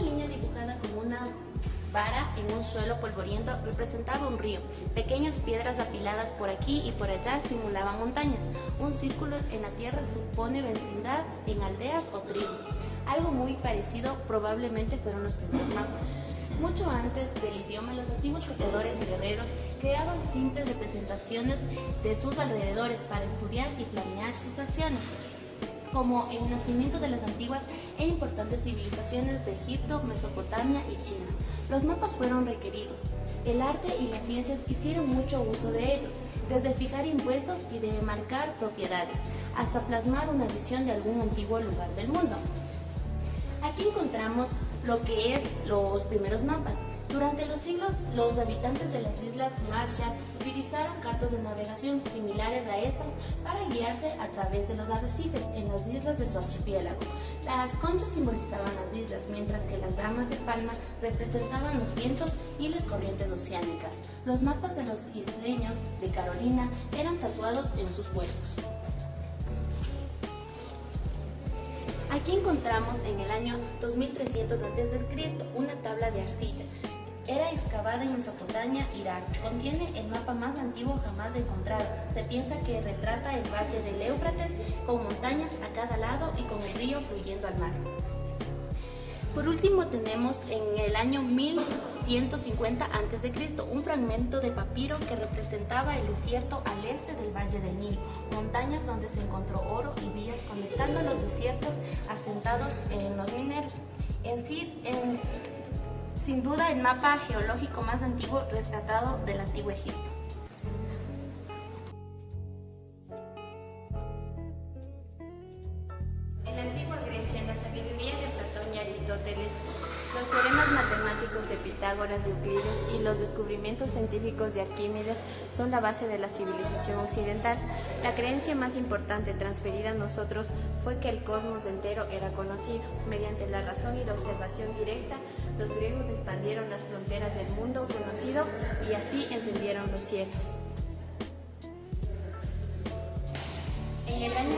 línea dibujada con una vara en un suelo polvoriento representaba un río. Pequeñas piedras apiladas por aquí y por allá simulaban montañas. Un círculo en la tierra supone vecindad en aldeas o tribus. Algo muy parecido probablemente fueron los primeros mapas. Mucho antes del idioma, los antiguos cazadores y guerreros creaban simples representaciones de sus alrededores para estudiar y planear sus acciones, como el nacimiento de las antiguas e importantes civilizaciones de Egipto, Mesopotamia y China. Los mapas fueron requeridos. El arte y las ciencias hicieron mucho uso de ellos, desde fijar impuestos y de marcar propiedades, hasta plasmar una visión de algún antiguo lugar del mundo. Aquí encontramos lo que es los primeros mapas. Durante los siglos, los habitantes de las Islas Marshall utilizaron cartas de navegación similares a estas para guiarse a través de los arrecifes en las islas de su archipiélago. Las conchas simbolizaban las islas, mientras que las ramas de palma representaban los vientos y las corrientes oceánicas. Los mapas de los isleños de Carolina eran tatuados en sus cuerpos. Aquí encontramos en el año 2300 a.C. una tabla de arcilla. Era excavada en Mesopotamia, Irak. Contiene el mapa más antiguo jamás encontrado. Se piensa que retrata el valle del Éufrates con montañas a cada lado y con el río fluyendo al mar. Por último tenemos en el año 1150 a.C. un fragmento de papiro que representaba el desierto al este del Valle del Nilo, montañas donde se encontró oro y vías conectando los desiertos asentados en los mineros. Sin duda el mapa geológico más antiguo rescatado del antiguo Egipto. En la antigua Grecia, en la sabiduría de Platón y Aristóteles, los teoremas matemáticos de Pitágoras y Euclides y los descubrimientos científicos de Arquímedes son la base de la civilización occidental. La creencia más importante transferida a nosotros fue que el cosmos entero era conocido. Mediante la razón y la observación directa, los griegos expandieron las fronteras del mundo conocido y así encendieron los cielos. En el año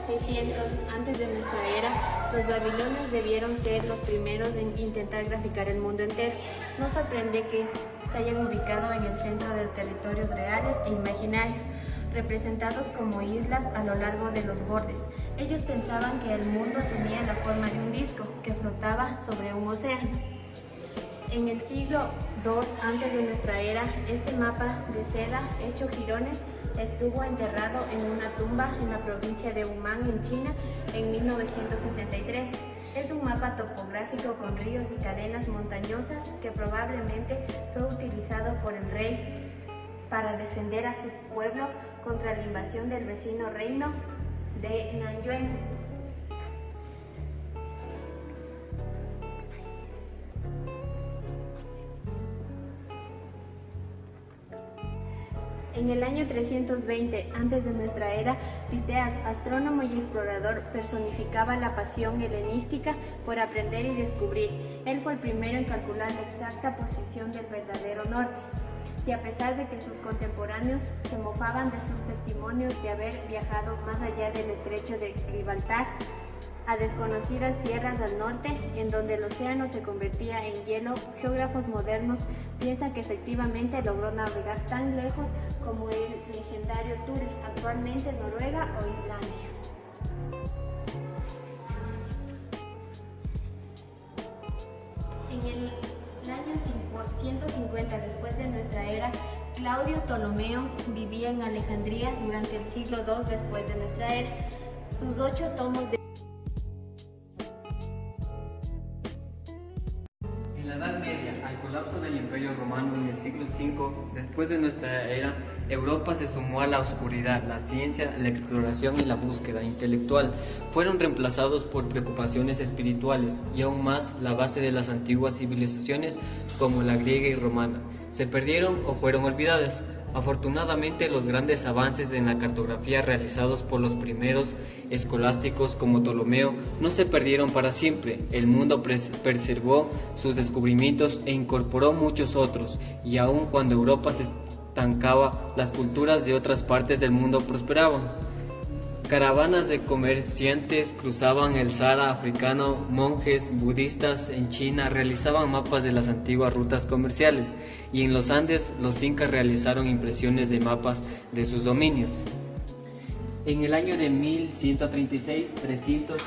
600 antes de nuestra era, los babilonios debieron ser los primeros en intentar graficar el mundo entero. No sorprende que se hayan ubicado en el centro de territorios reales e imaginarios, representados como islas a lo largo de los bordes. Ellos pensaban que el mundo tenía la forma de un disco que flotaba sobre un océano. En el siglo II antes de nuestra era, este mapa de seda hecho jirones estuvo enterrado en una tumba en la provincia de Hunan, en China, en 1973. Es un mapa topográfico con ríos y cadenas montañosas que probablemente fue utilizado por el rey para defender a su pueblo contra la invasión del vecino reino de Nanyuan. En el año 320 antes de nuestra era, Piteas, astrónomo y explorador, personificaba la pasión helenística por aprender y descubrir. Él fue el primero en calcular la exacta posición del verdadero norte. Y a pesar de que sus contemporáneos se mofaban de sus testimonios de haber viajado más allá del estrecho de Gibraltar, a desconocidas tierras al norte, en donde el océano se convertía en hielo, geógrafos modernos piensan que efectivamente logró navegar tan lejos como el legendario Thule, actualmente Noruega o Islandia. En el año 150 después de nuestra era, Claudio Ptolomeo vivía en Alejandría durante el siglo II después de nuestra era. Sus 8 tomos de En la Edad Media, al colapso del Imperio Romano en el siglo V después de nuestra era, Europa se sumó a la oscuridad. La ciencia, la exploración y la búsqueda intelectual fueron reemplazados por preocupaciones espirituales, y aún más la base de las antiguas civilizaciones como la griega y romana se perdieron o fueron olvidadas. Afortunadamente, los grandes avances en la cartografía realizados por los primeros escolásticos como Ptolomeo no se perdieron para siempre. El mundo preservó sus descubrimientos e incorporó muchos otros, y aun cuando Europa se estancaba, las culturas de otras partes del mundo prosperaban. Caravanas de comerciantes cruzaban el Sahara africano, monjes budistas en China realizaban mapas de las antiguas rutas comerciales y en los Andes los incas realizaron impresiones de mapas de sus dominios. En el año de 1136, 300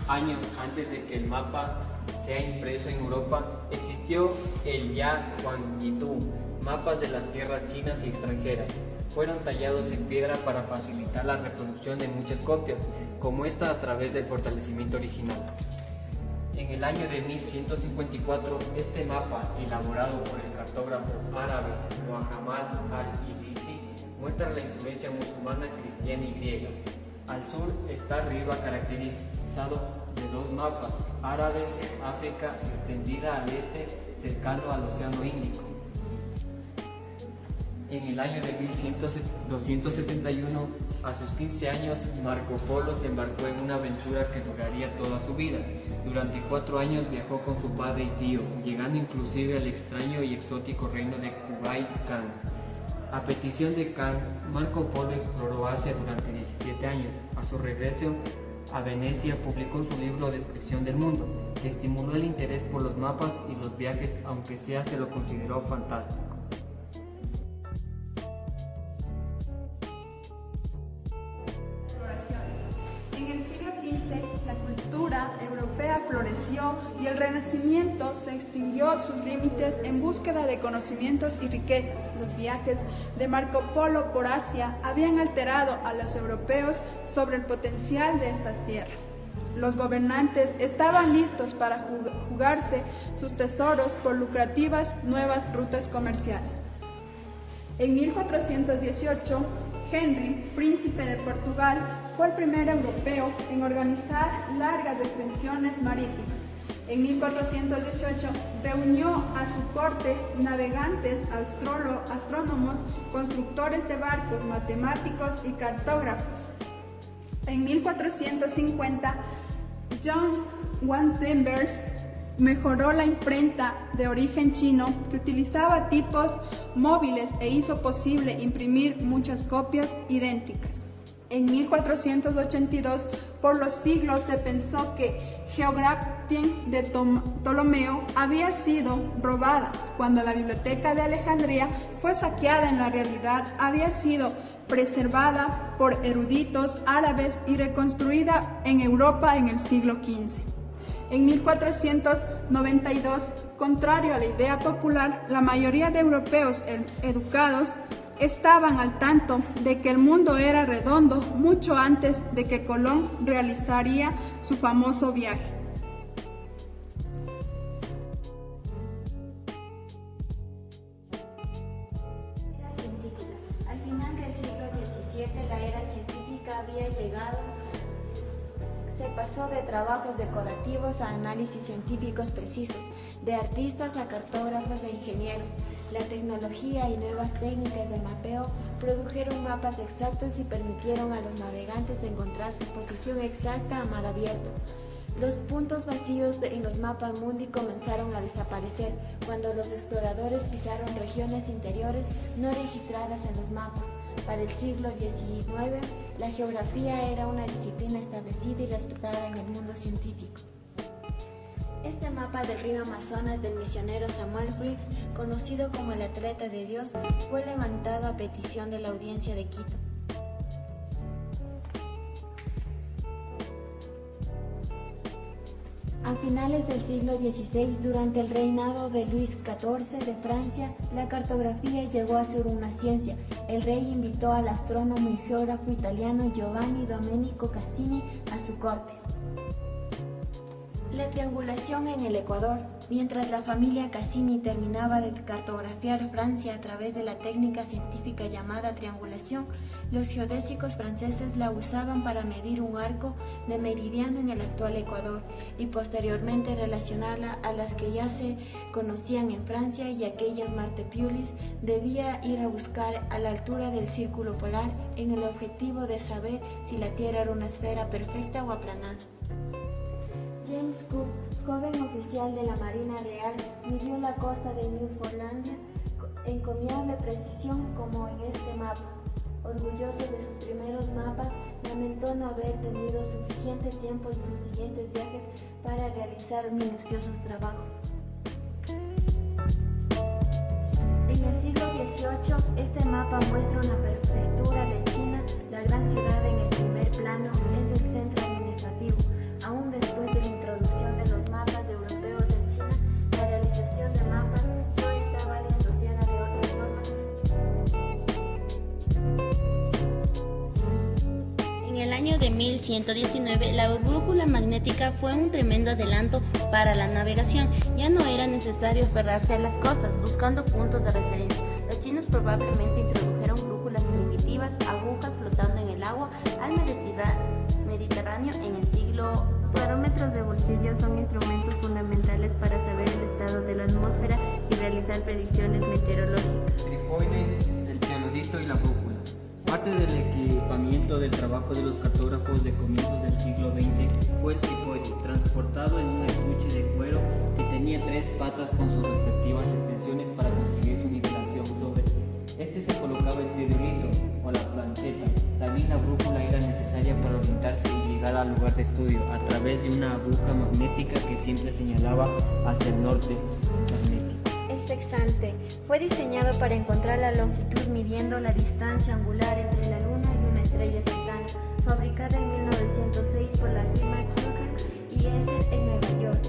años antes de que el mapa sea impreso en Europa, existió el Ya Huangyitu, mapas de las tierras chinas y extranjeras. Fueron tallados en piedra para facilitar la reproducción de muchas copias, como esta a través del fortalecimiento original. En el año de 1154, este mapa, elaborado por el cartógrafo árabe Muhammad al-Idrisi, muestra la influencia musulmana, cristiana y griega. Al sur está arriba caracterizado de dos mapas árabes, África extendida al este, cercano al Océano Índico. En el año de 1271, a sus 15 años, Marco Polo se embarcó en una aventura que duraría toda su vida. Durante 4 años viajó con su padre y tío, llegando inclusive al extraño y exótico reino de Kublai Khan. A petición de Khan, Marco Polo exploró Asia durante 17 años. A su regreso a Venecia publicó su libro Descripción del Mundo, que estimuló el interés por los mapas y los viajes, aunque sea se lo consideró fantástico. En el siglo XV, la cultura europea floreció y el Renacimiento se extinguió sus límites en búsqueda de conocimientos y riquezas. Los viajes de Marco Polo por Asia habían alterado a los europeos sobre el potencial de estas tierras. Los gobernantes estaban listos para jugarse sus tesoros por lucrativas nuevas rutas comerciales. En 1418, Henry, príncipe de Portugal, fue el primer europeo en organizar largas expediciones marítimas. En 1418 reunió a su corte navegantes, astrónomos, constructores de barcos, matemáticos y cartógrafos. En 1450, John Gutenberg mejoró la imprenta de origen chino que utilizaba tipos móviles e hizo posible imprimir muchas copias idénticas. En 1482, por los siglos se pensó que Geografía de Ptolomeo había sido robada. Cuando la biblioteca de Alejandría fue saqueada, en la realidad había sido preservada por eruditos árabes y reconstruida en Europa en el siglo XV. En 1492, contrario a la idea popular, la mayoría de europeos educados estaban al tanto de que el mundo era redondo mucho antes de que Colón realizaría su famoso viaje. Era científica. Al final del siglo XVII, la era científica había llegado. Se pasó de trabajos decorativos a análisis científicos precisos, de artistas a cartógrafos e ingenieros. La tecnología y nuevas técnicas de mapeo produjeron mapas exactos y permitieron a los navegantes encontrar su posición exacta a mar abierto. Los puntos vacíos en los mapas mundi comenzaron a desaparecer cuando los exploradores pisaron regiones interiores no registradas en los mapas. Para el siglo XIX, la geografía era una disciplina establecida y respetada en el mundo científico. Este mapa del río Amazonas del misionero Samuel Briggs, conocido como el Atleta de Dios, fue levantado a petición de la audiencia de Quito. A finales del siglo XVI, durante el reinado de Luis XIV de Francia, la cartografía llegó a ser una ciencia. El rey invitó al astrónomo y geógrafo italiano Giovanni Domenico Cassini a su corte. La triangulación en el Ecuador. Mientras la familia Cassini terminaba de cartografiar Francia a través de la técnica científica llamada triangulación, los geodésicos franceses la usaban para medir un arco de meridiano en el actual Ecuador y posteriormente relacionarla a las que ya se conocían en Francia, y aquellas Martepiulis debía ir a buscar a la altura del círculo polar en el objetivo de saber si la Tierra era una esfera perfecta o aplanada. James Cook, joven oficial de la Marina Real, midió la costa de Newfoundlandia en encomiable precisión como en este mapa. orgulloso de sus primeros mapas, lamentó no haber tenido suficiente tiempo en sus siguientes viajes para realizar minuciosos trabajos. En el siglo XVIII, este mapa muestra una prefectura de China. La gran ciudad en el primer plano es el centro administrativo. Aún después de la introducción de los mapas europeos en China, la realización de mapas no estaba disociada de otras formas. En el año de 1119, la brújula magnética fue un tremendo adelanto para la navegación. Ya no era necesario aferrarse a las costas, buscando puntos de referencia. Los chinos probablemente introdujeron brújulas primitivas, agujas flotando en el agua, al Mediterráneo en el siglo. Barómetros de bolsillo son instrumentos fundamentales para saber el estado de la atmósfera y realizar predicciones meteorológicas. Trifoides, el teodolito y la brújula. Parte del equipamiento del trabajo de los cartógrafos de comienzos del siglo XX fue el trifoide, transportado en un estuche de cuero que tenía 3 patas con sus respectivas extensiones para conseguir su nivelación sobre. Este se colocaba el teodolito o la plancheta. También la brújula era necesaria para orientarse y llegar al lugar de estudio a través de una aguja magnética que siempre señalaba hacia el norte magnético. El sextante fue diseñado para encontrar la longitud midiendo la distancia angular entre la Luna y una estrella cercana, fabricada en 1906 por la firma Hewlett y Esser en Nueva York.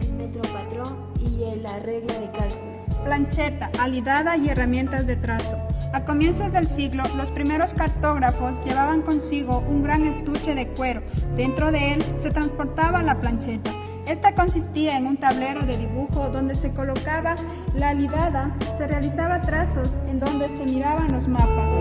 El metropatrón y la regla de cálculo. Plancheta, alidada y herramientas de trazo. A comienzos del siglo, los primeros cartógrafos llevaban consigo un gran estuche de cuero. Dentro de él se transportaba la plancheta. Esta consistía en un tablero de dibujo donde se colocaba la alidada, se realizaba trazos en donde se miraban los mapas.